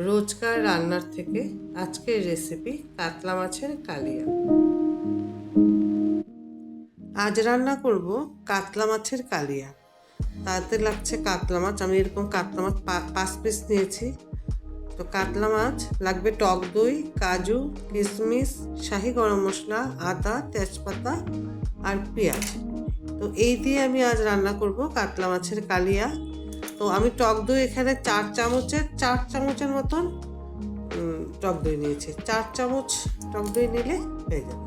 রোজকার রান্নার থেকে আজকের রেসিপি কাতলা মাছের কালিয়া। আজ রান্না করব কাতলা মাছের কালিয়া। তাতে লাগছে কাতলা মাছ। আমি এরকম কাতলা মাছ 5 পিস নিয়েছি। তো কাতলা মাছ লাগবে টক দই, কাজু, কিশমিশ, শাহি গরম মশলা, আদা, তেজপাতা আর পেঁয়াজ। তো এই দিয়ে আমি আজ রান্না করব কাতলা মাছের কালিয়া। তো আমি টক দই এখানে 4 চামচের মতন টক দই নিয়েছি। 4 চামচ টক দই নিলে হয়ে যাবে।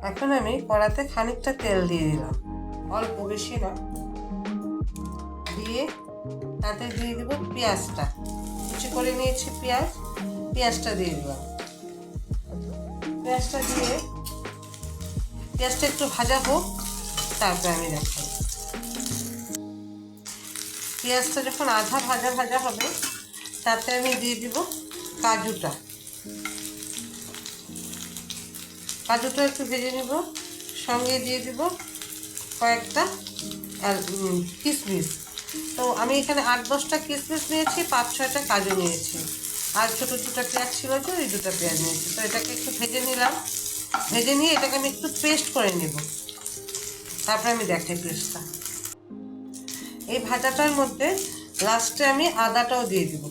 এখন আমি কড়াতে খানিকটা তেল দিয়ে দিলাম, অল্প, বেশি না। দিয়ে তাতে দিয়ে দেবো পেঁয়াজটা, কুচি করে নিয়েছি পেঁয়াজটা দিয়ে দিলাম। পেঁয়াজটা দিয়ে পেঁয়াজটা একটু ভাজা হোক, তারপরে আমি দেখাই। পেঁয়াজটা যখন আধা ভাজা হবে, তাতে আমি দিয়ে দিব কাজুটা একটু ভেজে নেব। সঙ্গে দিয়ে দিব কয়েকটা কিশমিশ। তো আমি এখানে 8-10টা কিশমিশ নিয়েছি, 5-6টা কাজু নিয়েছি, আর ছোটো পেঁয়াজ ছিল, তো এই 2টা পেঁয়াজ নিয়েছি। তো এটাকে একটু ভেজে নিলাম। ভেজে নিয়ে এটাকে আমি একটু পেস্ট করে নেব, তারপরে আমি দেখাই পেস্টটা। এই ভাজাটার মধ্যে লাস্টে আমি আদাটাও দিয়ে দিব,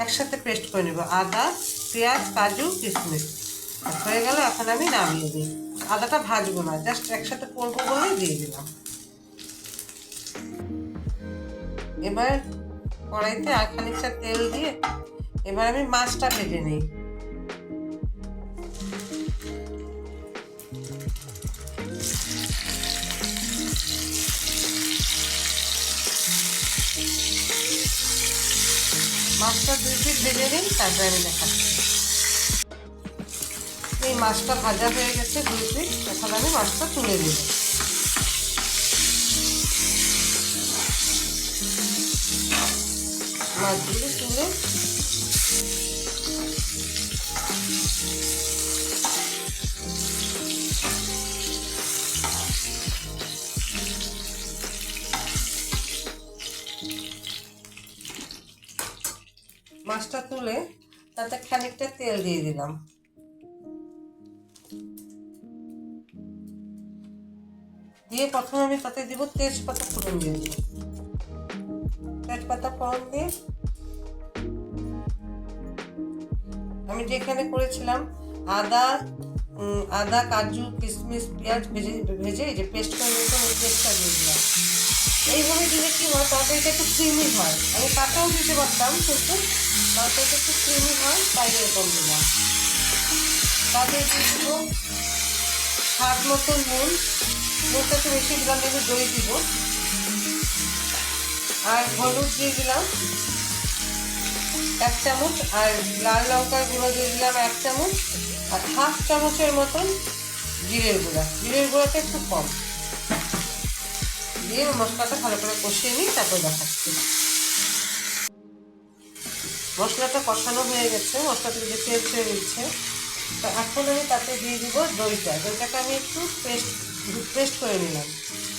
একসাথে পেস্ট করে নেব। আদা, পেঁয়াজ, কাজু, কিশমিশ হয়ে গেল। এখন আমি নামিয়ে দিই। আদাটা ভাজবো না, জাস্ট একসাথে করবো বলে দিয়ে দিলাম। এবার কড়াইতে আর খানিকটা তেল দিয়ে এবার আমি মাছটা ভেজে নিই। মাছটা 2 পিস ভেজে নিই, তারপরে আমি দেখাচ্ছি। এই মাছটা ভাজা হয়ে গেছে 2 পিস। এখন আমি মাছটা তুলে দেব। মাছগুলো তুলে তাতে খানিকটা তেল দিয়ে দিলাম। দিয়ে প্রথমে আমি তাতে দিব তেজপাতা ফোড়ন দিয়ে দিব। তেজপাতা ফোড়ন দিয়ে আমি যেখানে করেছিলাম আদা, কাজু, কিশমিশ, পেঁয়াজ ভেজে এই যে পেস্ট করে নিয়েছিলাম, ওই পেস্টটা দিয়ে দিলাম। এইভাবে দিলে কি হয়, তরকারিটা একটু ক্রিমি হয়। আমি কাঁচাও দিতে পারতাম, কিন্তু তরকারিটা একটু ক্রিমি হয়, তাই এরকম দিলাম। তাতে দিয়ে দিব স্বাদ মতো নুনটা একটু বেশি দিলাম, একটু দই দিব, আর হলুদ দিয়ে দিলাম 1 চামচ, আর লাল লঙ্কার গুঁড়ো দিয়ে দিলাম 1 চামচ, আর 1/2 চামচের মতন জিরের গুঁড়াটা একটু কম দিয়ে মশলাটা ভালো করে কষিয়ে নিই, তারপর দেখাচ্ছি। মশলাটা কষানো হয়ে গেছে, মশলাটা যে তেল ছেড়ে দিচ্ছে। তো এখন আমি তাতে দিয়ে দিব দইটাকে আমি একটু পেস্ট করে নিলাম,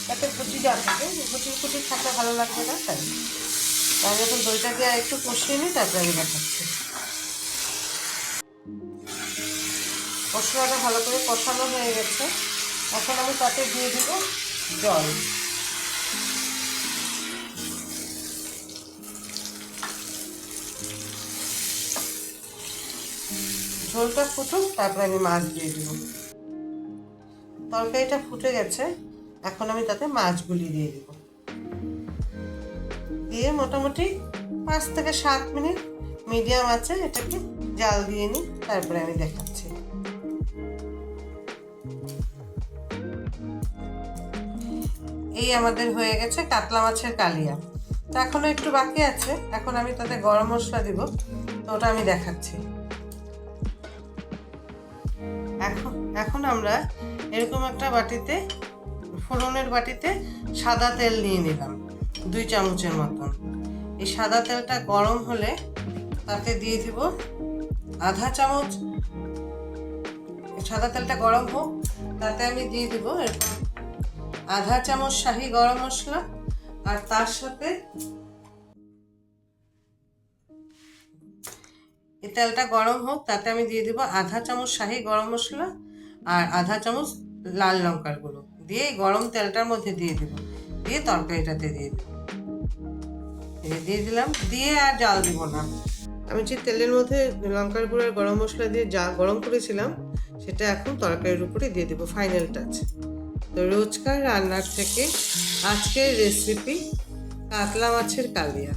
তাতে কুচি যা থাকে, কুচি থাকলে ভালো লাগবে না, তাই আমি এখন দইটা দিয়ে একটু কষিয়ে নিই, তারপরে আমি দেখাচ্ছি। মশলাটা ভালো করে কষানো হয়ে গেছে। এখন আমি তাতে দিয়ে দিব জল। ঝোলটা ফুটুক, তারপরে আমি মাছ দিয়ে দিব। তরকারিটা ফুটে গেছে, এখন আমি তাতে মাছগুলি দিয়ে দিব। দিয়ে মোটামুটি 5 থেকে 7 মিনিট মিডিয়াম আছে এটাকে জাল দিয়ে নিই, তারপরে আমি দেখাচ্ছি। এই আমাদের হয়ে গেছে কাতলা মাছের কালিয়া। তো এখনো একটু বাকি আছে, এখন আমি তাতে গরম মশলা দিব, তো ওটা আমি দেখাচ্ছি। এখন আমরা এরকম একটা বাটিতে, ফোড়নের বাটিতে সাদা তেল নিয়ে নিলাম 2 চামচের মতন। এই সাদা তেলটা গরম হলে তাতে দিয়ে দিব আধা চামচ। সাদা তেলটা গরম হোক, তাতে আমি দিয়ে দিব এরকম আধা চামচ শাহি গরম মশলা, আর তার সাথে এই তেলটা গরম হোক, তাতে আমি দিয়ে দেবো আধা চামচ শাহি গরম মশলা আর আধা চামচ লাল লঙ্কার গুঁড়ো দিয়ে এই গরম তেলটার মধ্যে দিয়ে দেবো, দিয়ে তরকারিটাতে দিয়ে দেবো। দিয়ে দিলাম, দিয়ে আর জাল দিব না। আমি যে তেলের মধ্যে লঙ্কার গুঁড়ো আর গরম মশলা দিয়ে যা গরম করেছিলাম সেটা এখন তরকারির উপরে দিয়ে দেবো, ফাইনাল টাচ। তো রোজকার রান্নার থেকে আজকের রেসিপি কাতলা মাছের কালিয়া।